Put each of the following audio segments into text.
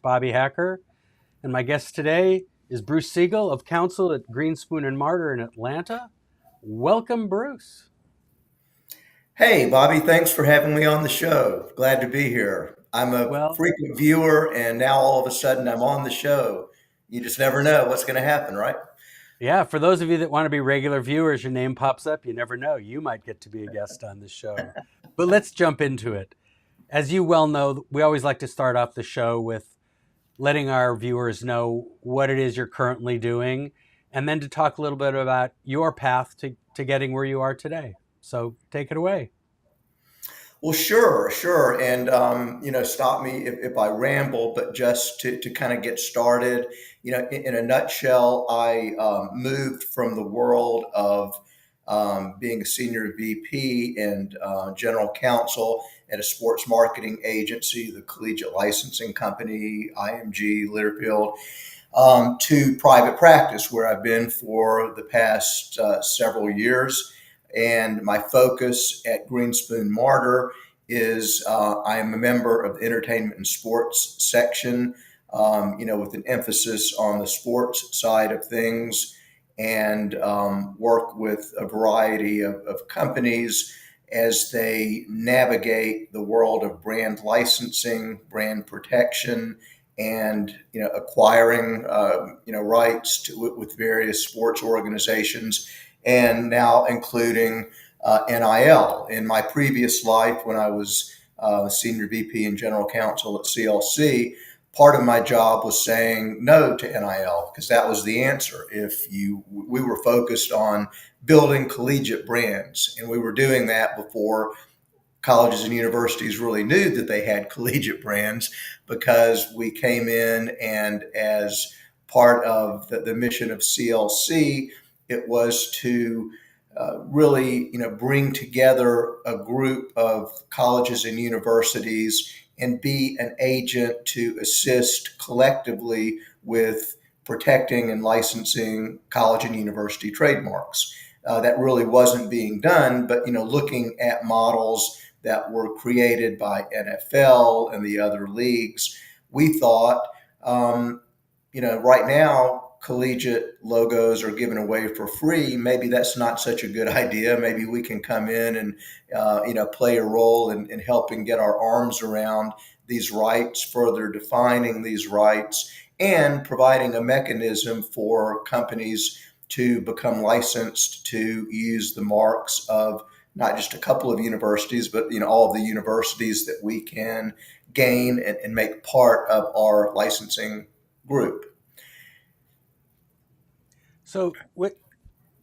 Bobby Hacker, and my guest today is Bruce Siegel of counsel at Greenspoon and Martyr in Atlanta. Welcome, Bruce. Hey, Bobby, thanks for having me on the show. Glad to be here. I'm a Well, frequent viewer, and now all of a sudden I'm on the show. You just never know what's going to happen, right? yeah, for those of you that want to be regular viewers, your name pops up. You never know. You might get to be a guest on this show. But let's jump into it. As you well know, we always like to start off the show with letting our viewers know what it is you're currently doing, and then to talk a little bit about your path to getting where you are today. So take it away. Well, sure, sure. And, stop me if I ramble, but just to kind of get started, in a nutshell, I moved from the world of being a senior VP and general counsel at a sports marketing agency, the Collegiate Licensing Company, IMG, Learfield, to private practice, where I've been for the past several years. And my focus at Greenspoon Martyr is I am a member of the entertainment and sports section, with an emphasis on the sports side of things, and work with a variety of companies as they navigate the world of brand licensing, brand protection, and acquiring rights with various sports organizations, and now including NIL. In my previous life, when I was senior VP and general counsel at CLC, part of my job was saying no to NIL because that was the answer. We were focused on building collegiate brands, and we were doing that before colleges and universities really knew that they had collegiate brands, because we came in, and as part of the mission of CLC, it was to really, bring together a group of colleges and universities and be an agent to assist collectively with protecting and licensing college and university trademarks. That really wasn't being done, but looking at models that were created by NFL and the other leagues, we thought, right now collegiate logos are given away for free. Maybe that's not such a good idea. Maybe we can come in and play a role in helping get our arms around these rights, further defining these rights, and providing a mechanism for companies to become licensed to use the marks of not just a couple of universities, but all of the universities that we can gain and make part of our licensing group. So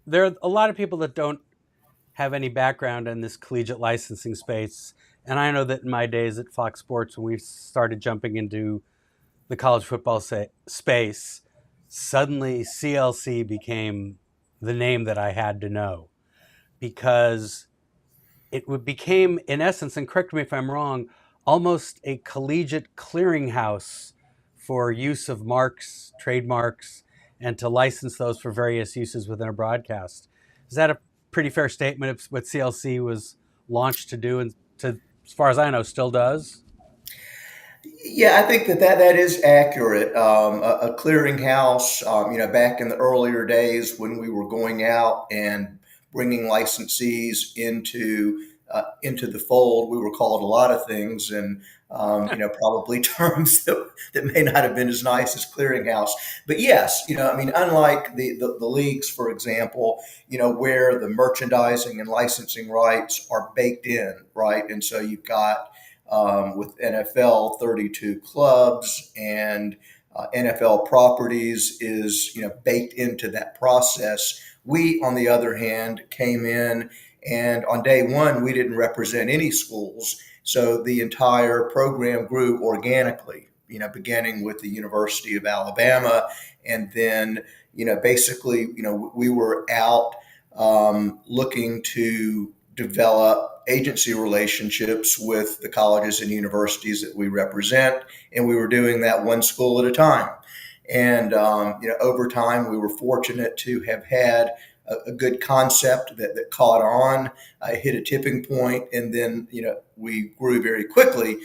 there are a lot of people that don't have any background in this collegiate licensing space. And I know that in my days at Fox Sports, when we started jumping into the college football space, suddenly CLC became the name that I had to know, because became, in essence, and correct me if I'm wrong, almost a collegiate clearinghouse for use of marks, trademarks, and to license those for various uses within a broadcast. Is that a pretty fair statement of what CLC was launched to do, and as far as I know, still does? Yeah, I think that is accurate. A clearinghouse, back in the earlier days when we were going out and bringing licensees into the fold, we were called a lot of things, and probably terms that may not have been as nice as clearinghouse. But yes, unlike the leagues, for example, where the merchandising and licensing rights are baked in, right, and so you've got with NFL, 32 clubs, and NFL properties is baked into that process. We, on the other hand, came in, and on day one we didn't represent any schools, so the entire program grew organically. Beginning with the University of Alabama, and then basically we were out looking to develop agency relationships with the colleges and universities that we represent, and we were doing that one school at a time. And over time, we were fortunate to have had a good concept that caught on, hit a tipping point, and then we grew very quickly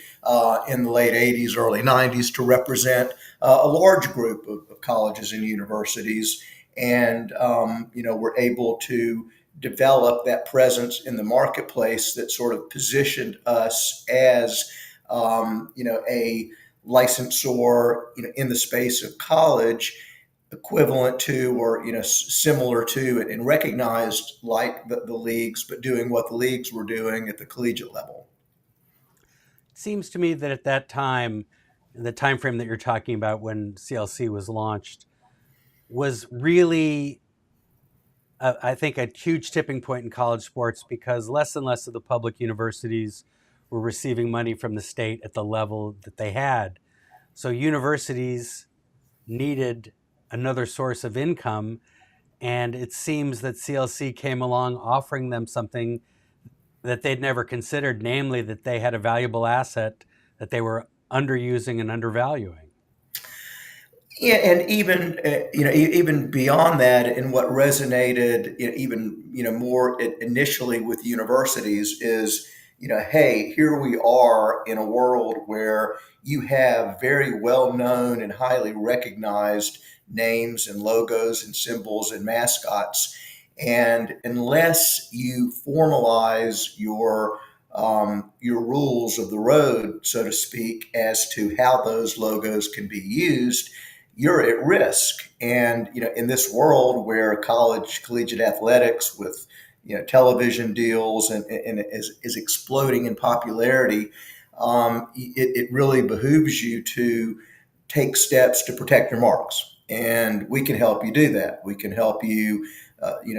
in the late '80s, early '90s to represent a large group of colleges and universities, and we're able to develop that presence in the marketplace that sort of positioned us as a licensor in the space of college, equivalent to or similar to and recognized like the leagues, but doing what the leagues were doing at the collegiate level. It seems to me that at that time, the time frame that you're talking about when CLC was launched, was really, I think, a huge tipping point in college sports because less and less of the public universities were receiving money from the state at the level that they had. So universities needed another source of income. And it seems that CLC came along offering them something that they'd never considered, namely that they had a valuable asset that they were underusing and undervaluing. Yeah, and even even beyond that, and what resonated even more initially with universities is hey, here we are in a world where you have very well known and highly recognized names and logos and symbols and mascots, and unless you formalize your rules of the road, so to speak, as to how those logos can be used, you're at risk. And in this world where collegiate athletics with television deals and is exploding in popularity, it really behooves you to take steps to protect your marks. And we can help you do that. We can help you,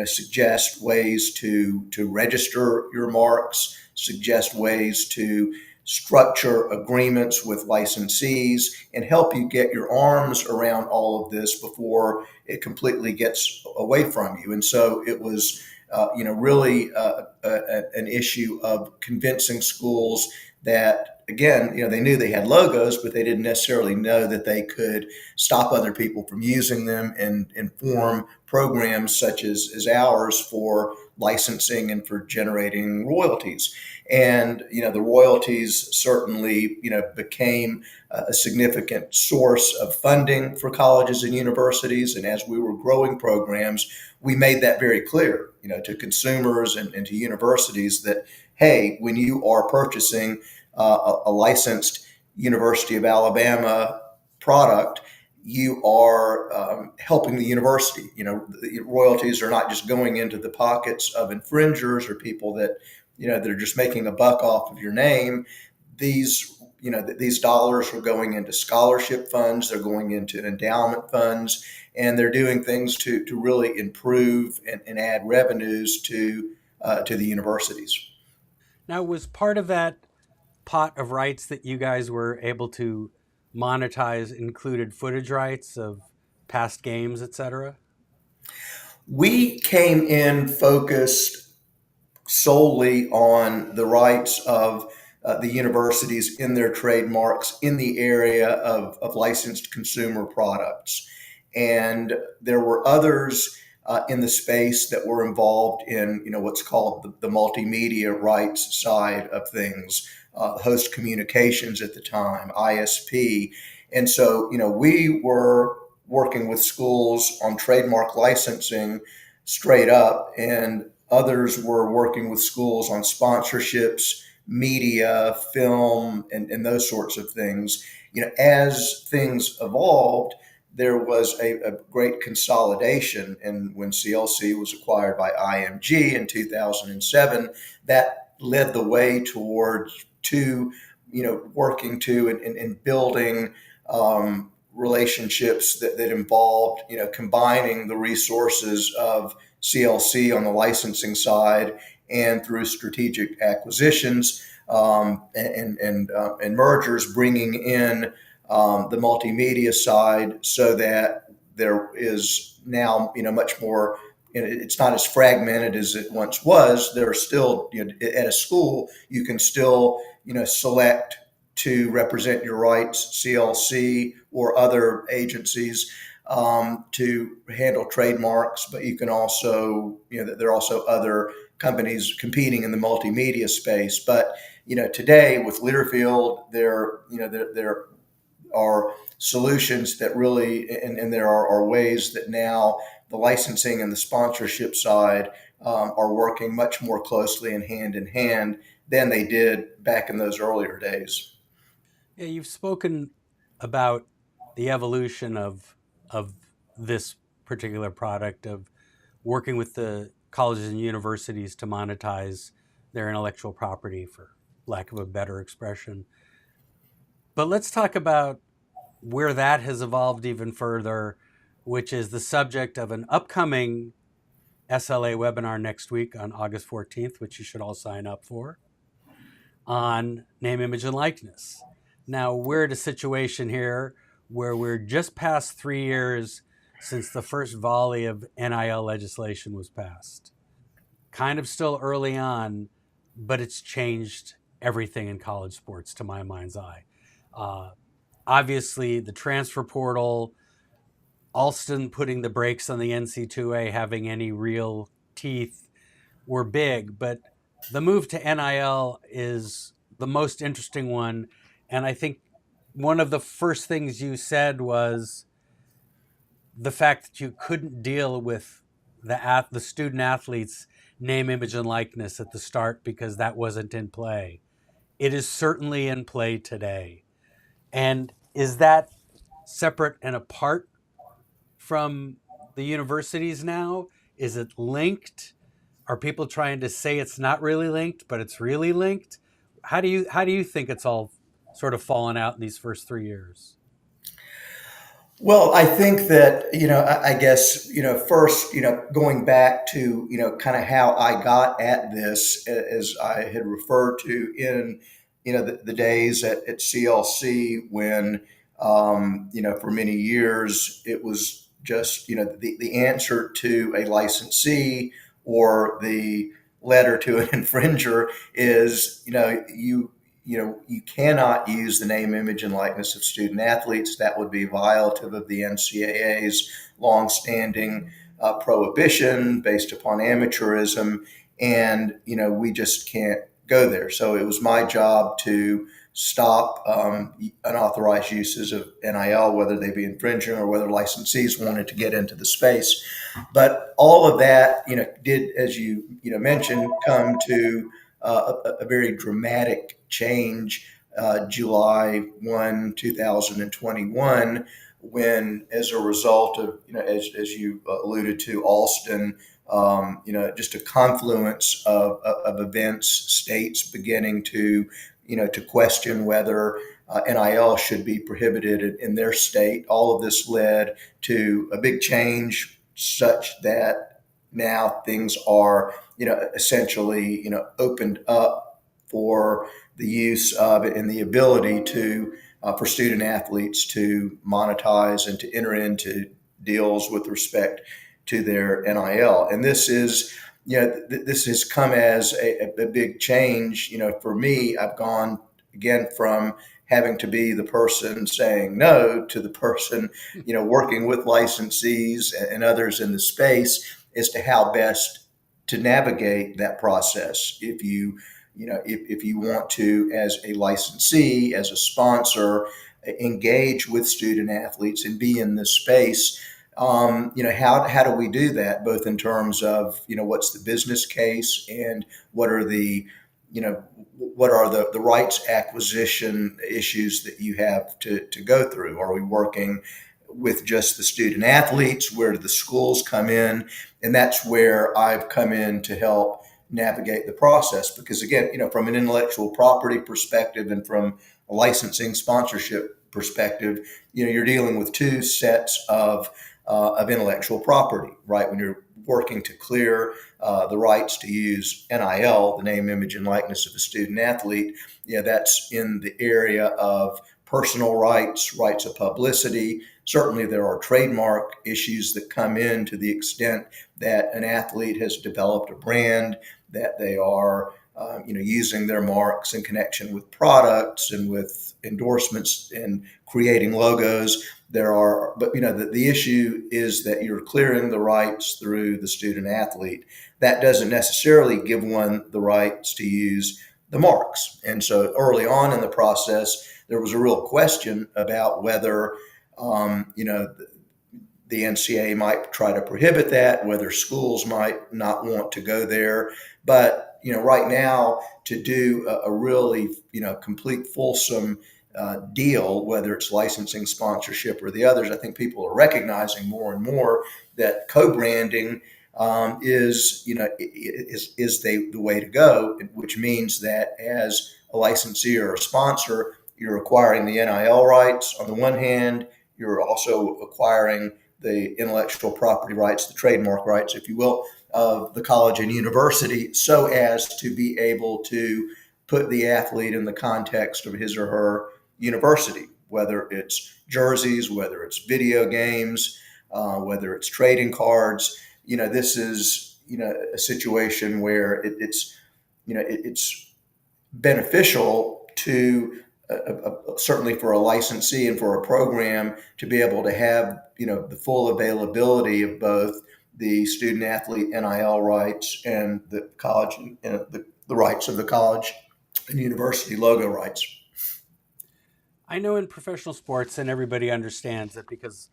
suggest ways to register your marks, suggest ways to structure agreements with licensees, and help you get your arms around all of this before it completely gets away from you. And so it was, really an issue of convincing schools that, again, they knew they had logos, but they didn't necessarily know that they could stop other people from using them and form programs such as ours for licensing and for generating royalties. And the royalties certainly became a significant source of funding for colleges and universities. And as we were growing programs, we made that very clear to consumers and to universities that, hey, when you are purchasing a licensed University of Alabama product, you are helping the university. The royalties are not just going into the pockets of infringers or people that that are just making a buck off of your name. These dollars are going into scholarship funds, they're going into endowment funds, and they're doing things to really improve and add revenues to the universities. Now, was part of that pot of rights that you guys were able to monetize included footage rights of past games, etc.? We came in focused solely on the rights of the universities in their trademarks in the area of licensed consumer products. And there were others in the space that were involved in, what's called the multimedia rights side of things, host communications at the time, ISP. And so, we were working with schools on trademark licensing straight up, and others were working with schools on sponsorships, media, film, and those sorts of things. As things evolved, there was a great consolidation. And when CLC was acquired by IMG in 2007, that led the way towards working to and building relationships that involved, combining the resources of CLC on the licensing side and through strategic acquisitions and mergers, bringing in the multimedia side so that there is now, much more. It's not as fragmented as it once was. There are still, at a school, you can still, select to represent your rights, CLC or other agencies. to handle trademarks, but you can also, there are also other companies competing in the multimedia space. But today with Learfield, there are solutions that really, and there are ways that now the licensing and the sponsorship side are working much more closely and hand in hand than they did back in those earlier days. Yeah, you've spoken about the evolution of this particular product of working with the colleges and universities to monetize their intellectual property, for lack of a better expression. But let's talk about where that has evolved even further, which is the subject of an upcoming SLA webinar next week on August 14th, which you should all sign up for, on name, image, and likeness. Now, we're at a situation here where we're just past 3 years since the first volley of NIL legislation was passed. Kind of still early on, but it's changed everything in college sports to my mind's eye. Uh, Obviously, the transfer portal, Alston putting the brakes on the NC2A having any real teeth were big, but the move to NIL is the most interesting one. And I think one of the first things you said was the fact that you couldn't deal with the student athletes' name, image, and likeness at the start because that wasn't in play. It is certainly in play today. And is that separate and apart from the universities now? Is it linked? Are people trying to say it's not really linked, but it's really linked? How do you think it's all sort of fallen out in these first 3 years? Well, I think that, I guess, first, going back to, kind of how I got at this, as I had referred to in, the days at CLC when, for many years, it was just, the answer to a licensee or the letter to an infringer is, you cannot use the name, image, and likeness of student athletes. That would be violative of the NCAA's longstanding prohibition based upon amateurism, and we just can't go there. So it was my job to stop unauthorized uses of NIL, whether they be infringing or whether licensees wanted to get into the space. But all of that, did, as you mentioned, come to a very dramatic change July 1, 2021, when, as a result of, as you alluded to, Alston, just a confluence of events, states beginning to, to question whether NIL should be prohibited in their state. All of this led to a big change such that now things are, essentially, opened up for the use of it and the ability to, for student athletes to monetize and to enter into deals with respect to their NIL. And this is, this has come as a big change. For me, I've gone again from having to be the person saying no to the person, working with licensees and others in the space as to how best to navigate that process. If you want to, as a licensee, as a sponsor, engage with student athletes and be in this space, how do we do that, both in terms of, what's the business case and what are the, the rights acquisition issues that you have to go through? Are we working with just the student athletes? Where do the schools come in? And that's where I've come in to help navigate the process. Because again, from an intellectual property perspective and from a licensing sponsorship perspective, you're dealing with two sets of intellectual property, right? When you're working to clear the rights to use NIL, the name, image, and likeness of a student athlete, that's in the area of personal rights, rights of publicity. Certainly, there are trademark issues that come in to the extent that an athlete has developed a brand, that they are using their marks in connection with products and with endorsements and creating logos. There are, but the issue is that you're clearing the rights through the student athlete. That doesn't necessarily give one the rights to use the marks. And so early on in the process, there was a real question about whether, the NCAA might try to prohibit that, whether schools might not want to go there. But right now, to do a really complete fulsome deal, whether it's licensing, sponsorship, or the others, I think people are recognizing more and more that co-branding is the way to go, which means that as a licensee or a sponsor, you're acquiring the NIL rights on the one hand, you're also acquiring the intellectual property rights, the trademark rights, if you will, of the college and university, so as to be able to put the athlete in the context of his or her university, whether it's jerseys, whether it's video games, whether it's trading cards. This is a situation where it's beneficial to certainly for a licensee and for a program to be able to have the full availability of both the student athlete NIL rights and the college and the rights of the college and university logo rights. I know in professional sports, and everybody understands that because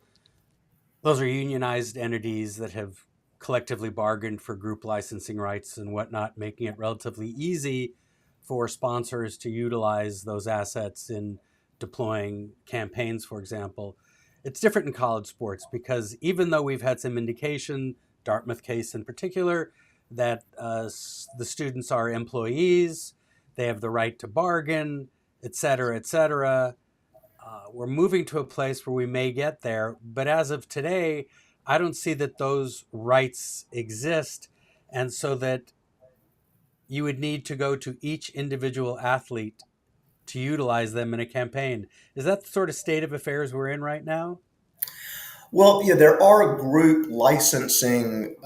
those are unionized entities that have collectively bargained for group licensing rights and whatnot, making it relatively easy for sponsors to utilize those assets in deploying campaigns, for example. It's different in college sports because even though we've had some indication, Dartmouth case in particular, that the students are employees, they have the right to bargain, et cetera, et cetera. We're moving to a place where we may get there, but as of today, I don't see that those rights exist, and so that you would need to go to each individual athlete to utilize them in a campaign. Is that the sort of state of affairs we're in right now? Well, yeah, there are group licensing,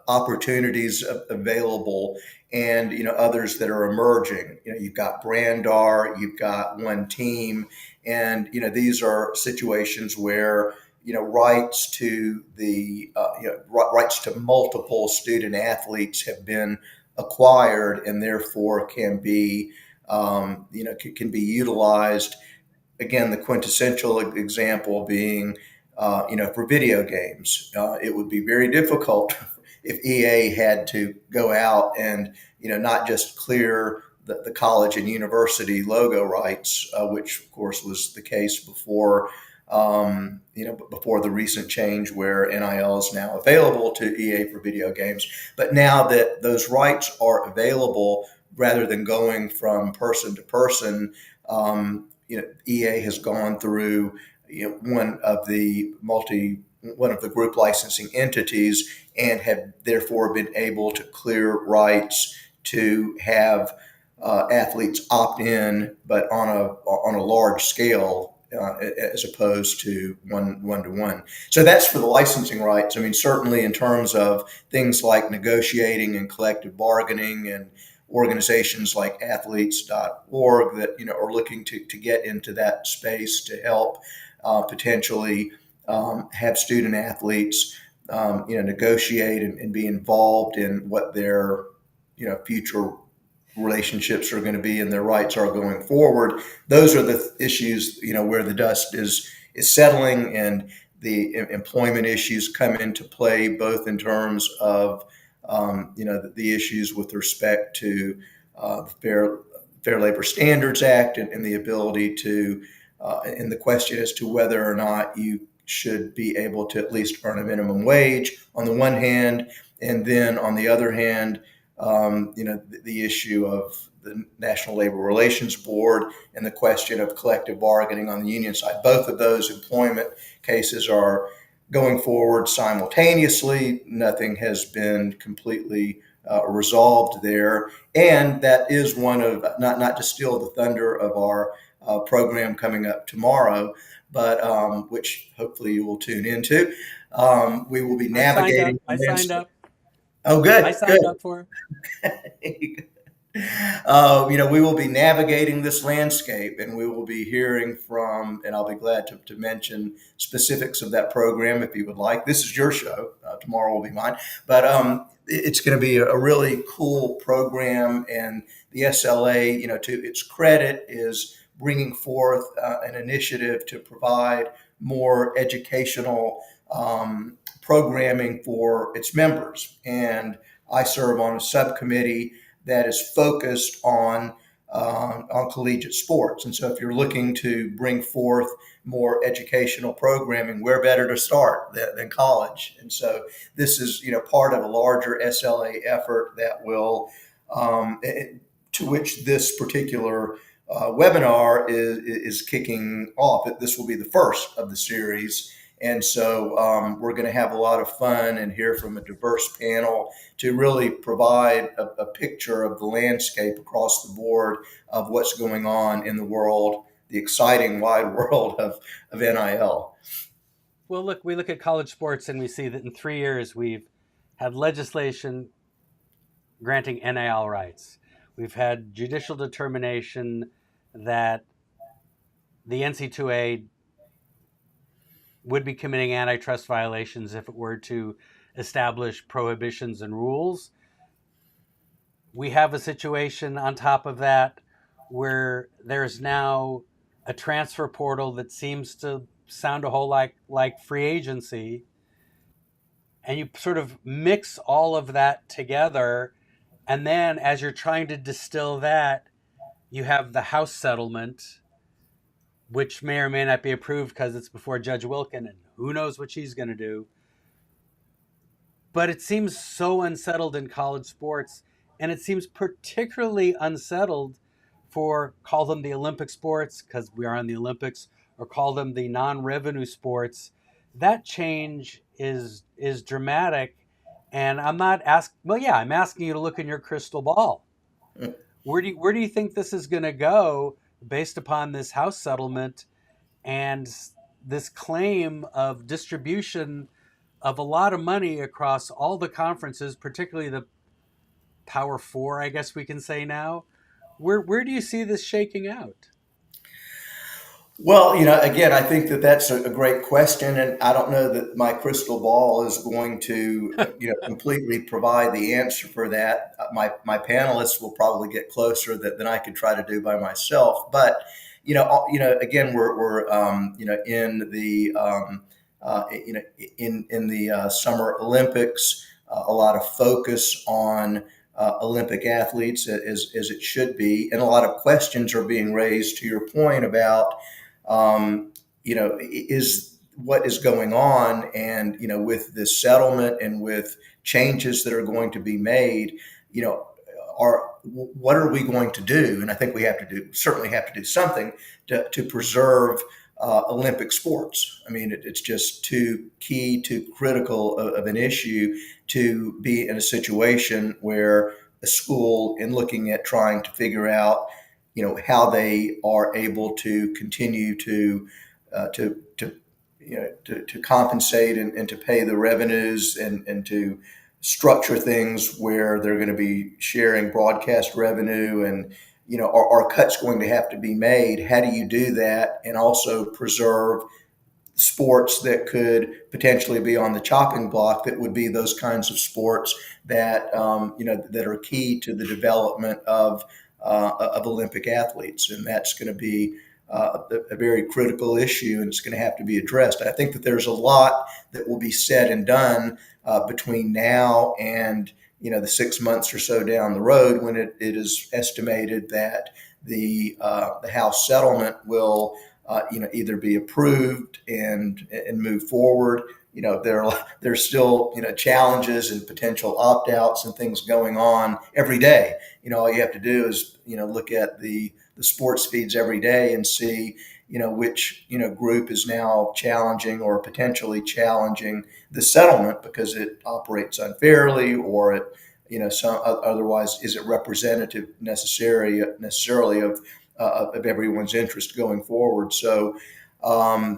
opportunities available, and others that are emerging. You've got Brandar, you've got One Team, and these are situations where rights to the rights to multiple student athletes have been acquired, and therefore can be can be utilized. Again, the quintessential example being, for video games, it would be very difficult if EA had to go out and, not just clear the college and university logo rights, which of course was the case before, before the recent change where NIL is now available to EA for video games. But now that those rights are available, rather than going from person to person, EA has gone through one of the group licensing entities and have therefore been able to clear rights to have athletes opt in, but on a large scale. As opposed to one to one. So that's for the licensing rights. I mean, certainly in terms of things like negotiating and collective bargaining, and organizations like athletes.org that are looking to get into that space to help potentially have student athletes negotiate and be involved in what their future relationships are going to be and their rights are going forward. Those are the issues where the dust is settling, and the employment issues come into play, both in terms of the issues with respect to the Fair Labor Standards Act, and the ability to and the question as to whether or not you should be able to at least earn a minimum wage on the one hand, and then on the other hand, the issue of the National Labor Relations Board and the question of collective bargaining on the union side. Both of those employment cases are going forward simultaneously. Nothing has been completely resolved there, and that is one of, not to steal the thunder of our program coming up tomorrow, but which hopefully you will tune into. We will be I signed up. navigating the I signed landscape. up. Oh, I good, signed good. up for. We will be navigating this landscape, and we will be hearing from, and I'll be glad to mention specifics of that program if you would like. This is your show. Tomorrow will be mine. But it's going to be a really cool program, and the SLA, to its credit, is bringing forth an initiative to provide more educational programming for its members. And I serve on a subcommittee that is focused on collegiate sports. And so, if you're looking to bring forth more educational programming, where better to start than college? And so, this is part of a larger SLA effort that will, to which this particular webinar is kicking off. This will be the first of the series. And so we're going to have a lot of fun and hear from a diverse panel to really provide a picture of the landscape across the board of what's going on in the world, the exciting wide world of NIL. Well, look, we look at college sports and we see that in 3 years we've had legislation granting NIL rights. We've had judicial determination that the NC2A would be committing antitrust violations if it were to establish prohibitions and rules. We have a situation on top of that where there's now a transfer portal that seems to sound a whole like free agency, and you sort of mix all of that together, and then as you're trying to distill that, you have the House settlement, which may or may not be approved because it's before Judge Wilkin, and who knows what she's going to do. But it seems so unsettled in college sports, and it seems particularly unsettled for, call them the Olympic sports because we are in the Olympics, or call them the non-revenue sports. That change is dramatic, and I'm not asking. Well, yeah, I'm asking you to look in your crystal ball. Where do you think this is going to go based upon this House settlement and this claim of distribution of a lot of money across all the conferences, particularly the Power Four, I guess we can say now? Where do you see this shaking out? Well, again, I think that that's a great question, and I don't know that my crystal ball is going to, completely provide the answer for that. My panelists will probably get closer than I could try to do by myself. But again, we're in the in the Summer Olympics, a lot of focus on Olympic athletes as it should be, and a lot of questions are being raised. To your point about is what is going on, and with this settlement and with changes that are going to be made, are what are we going to do? And I think we certainly have to do something to preserve Olympic sports. I mean, it's just too key, too critical of an issue to be in a situation where a school, in looking at trying to figure out how they are able to continue to compensate and to pay the revenues, and to structure things where they're going to be sharing broadcast revenue, and are cuts going to have to be made? How do you do that and also preserve sports that could potentially be on the chopping block, that would be those kinds of sports that that are key to the development of Olympic athletes? And that's going to be a very critical issue, and it's going to have to be addressed. I think that there's a lot that will be said and done between now and the 6 months or so down the road, when it is estimated that the House settlement will either be approved and move forward. There's still challenges and potential opt outs and things going on every day. All you have to do is look at the sports feeds every day and see which group is now challenging or potentially challenging the settlement because it operates unfairly, or it otherwise isn't representative necessarily of everyone's interest going forward. So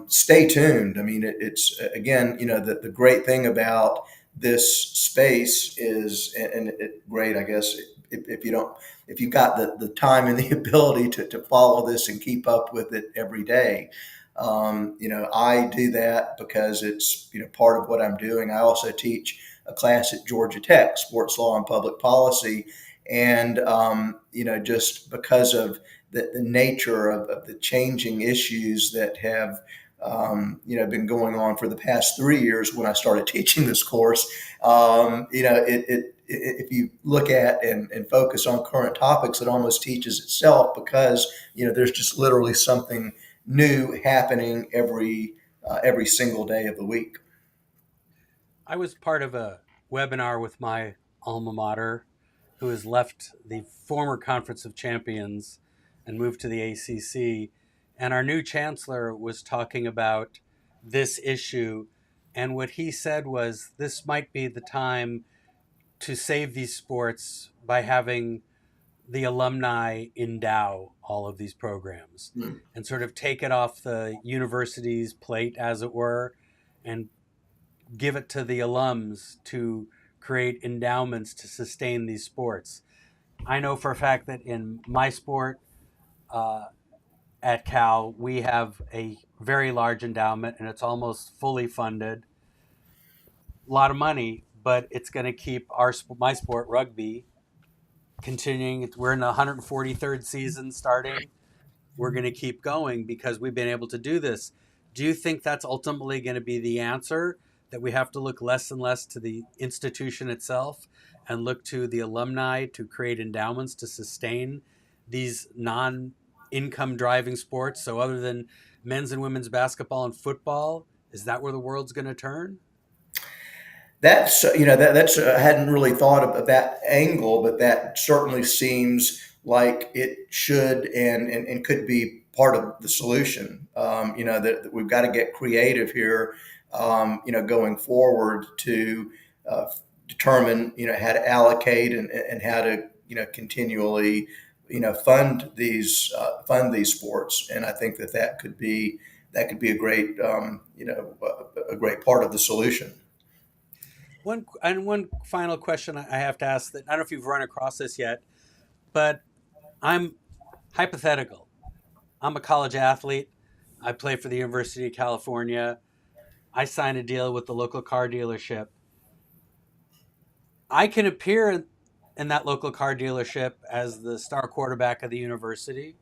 stay tuned. I mean, it's again, the great thing about this space is, and great, I guess, if you don't if you've got the time and the ability to follow this and keep up with it every day. I do that because it's part of what I'm doing. I also teach a class at Georgia Tech, sports law and public policy, and just because of the nature of the changing issues that have been going on for the past 3 years when I started teaching this course. If you look at and focus on current topics, it almost teaches itself because there's just literally something new happening every single day of the week. I was part of a webinar with my alma mater, who has left the former Conference of Champions and moved to the ACC. And our new chancellor was talking about this issue. And what he said was this might be the time to save these sports by having the alumni endow all of these programs Hmm. and sort of take it off the university's plate, as it were, and give it to the alums to create endowments to sustain these sports. I know for a fact that in my sport uh, at Cal, we have a very large endowment and it's almost fully funded. A lot of money, but it's going to keep my sport, rugby, continuing. We're in the 143rd season starting. We're going to keep going because we've been able to do this. Do you think that's ultimately going to be the answer? That we have to look less and less to the institution itself and look to the alumni to create endowments to sustain these non income driving sports? So, other than men's and women's basketball and football, is that where the world's going to turn? That's I hadn't really thought of that angle, but that certainly seems like it should and could be part of the solution. That we've got to get creative here. Going forward to uh, determine how to allocate and how to continually fund these sports. And I think that could be a great a great part of the solution. One final question I have to ask, that I don't know if you've run across this yet, but I'm hypothetical. I'm a college athlete. I play for the University of California. I sign a deal with the local car dealership. I can appear in that local car dealership as the star quarterback of the university.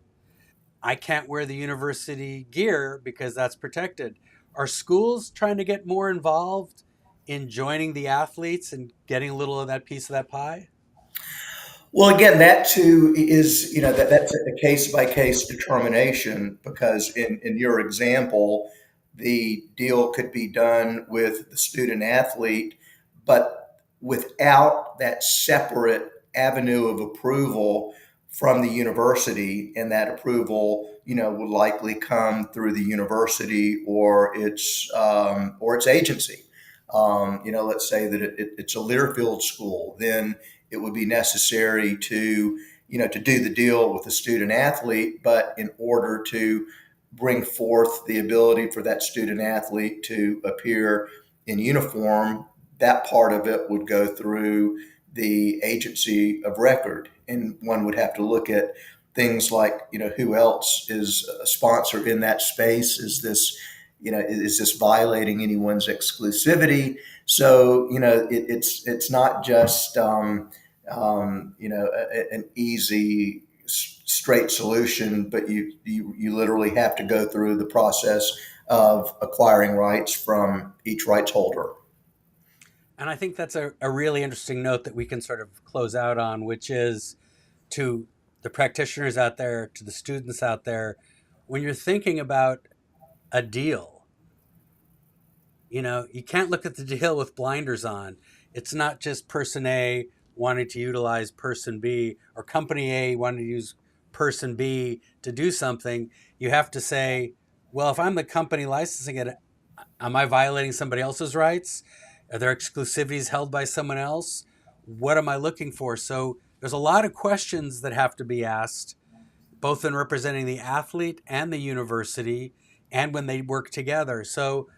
I can't wear the university gear because that's protected. Are schools trying to get more involved in joining the athletes and getting a little of that piece of that pie? Well, again, that too is, that's a case by case determination because in your example, the deal could be done with the student athlete, but without that separate avenue of approval from the university, and that approval, would likely come through the university or its agency. Let's say that it's a Learfield school, then it would be necessary to do the deal with the student athlete, but in order to bring forth the ability for that student athlete to appear in uniform, that part of it would go through the agency of record. And one would have to look at things like, who else is a sponsor in that space? Is this violating anyone's exclusivity? So, it's not just, an easy, straight solution, but you literally have to go through the process of acquiring rights from each rights holder. And I think that's a really interesting note that we can sort of close out on, which is to the practitioners out there, to the students out there, when you're thinking about a deal, you can't look at the deal with blinders on. It's not just person A wanting to utilize person B or company A wanting to use person B to do something. You have to say, well, if I'm the company licensing it, am I violating somebody else's rights? Are there exclusivities held by someone else? What am I looking for? So there's a lot of questions that have to be asked, both in representing the athlete and the university, and when they work together. So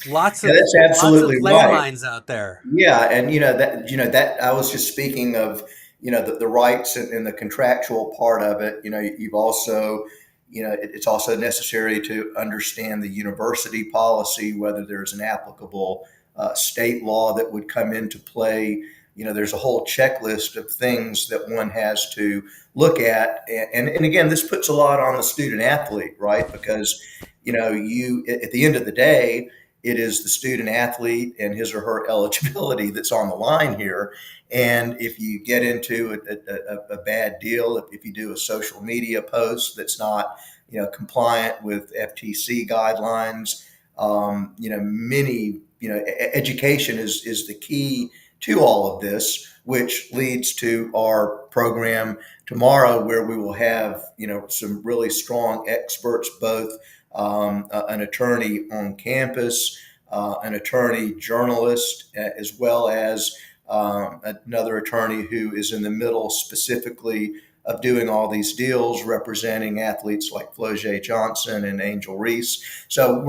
lots Yeah, of that's lots of absolutely right. landmines out there. Yeah, and that I was just speaking of, the rights and the contractual part of it, you've also, it's also necessary to understand the university policy, whether there's an applicable state law that would come into play. There's a whole checklist of things that one has to look at. And again, this puts a lot on the student athlete, right? Because, you, at the end of the day, it is the student athlete and his or her eligibility that's on the line here. And if you get into a bad deal, if you do a social media post that's not, compliant with FTC guidelines, many, education is the key to all of this, which leads to our program tomorrow, where we will have, some really strong experts, both an attorney on campus, an attorney journalist, as well as another attorney who is in the middle specifically of doing all these deals, representing athletes like Floje Johnson and Angel Reese. So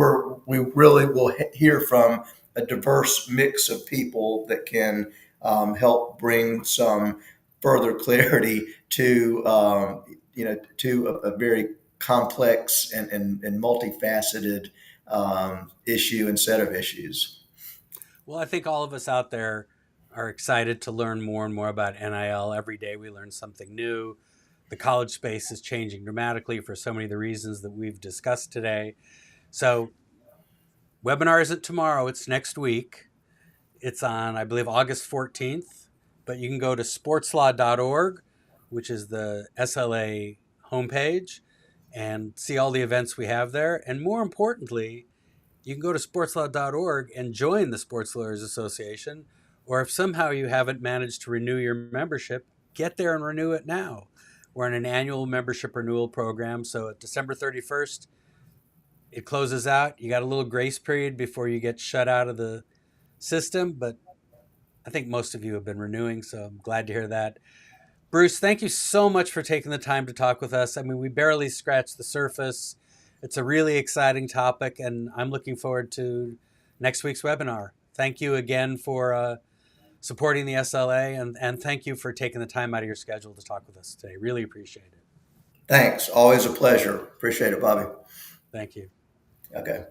we really will hear from a diverse mix of people that can help bring some further clarity to a very complex and multifaceted issue and set of issues. Well, I think all of us out there are excited to learn more and more about NIL. Every day we learn something new. The college space is changing dramatically for so many of the reasons that we've discussed today. So, webinar isn't tomorrow, it's next week. It's on, I believe, August 14th. But you can go to sportslaw.org, which is the SLA homepage, and see all the events we have there. And more importantly, you can go to sportslaw.org and join the Sports Lawyers Association. Or if somehow you haven't managed to renew your membership, get there and renew it now. We're in an annual membership renewal program. So at December 31st, it closes out. You got a little grace period before you get shut out of the system, but I think most of you have been renewing, so I'm glad to hear that. Bruce, thank you so much for taking the time to talk with us. I mean, we barely scratched the surface. It's a really exciting topic, and I'm looking forward to next week's webinar. Thank you again for supporting the SLA, and thank you for taking the time out of your schedule to talk with us today. Really appreciate it. Thanks. Always a pleasure. Appreciate it, Bobby. Thank you. Okay.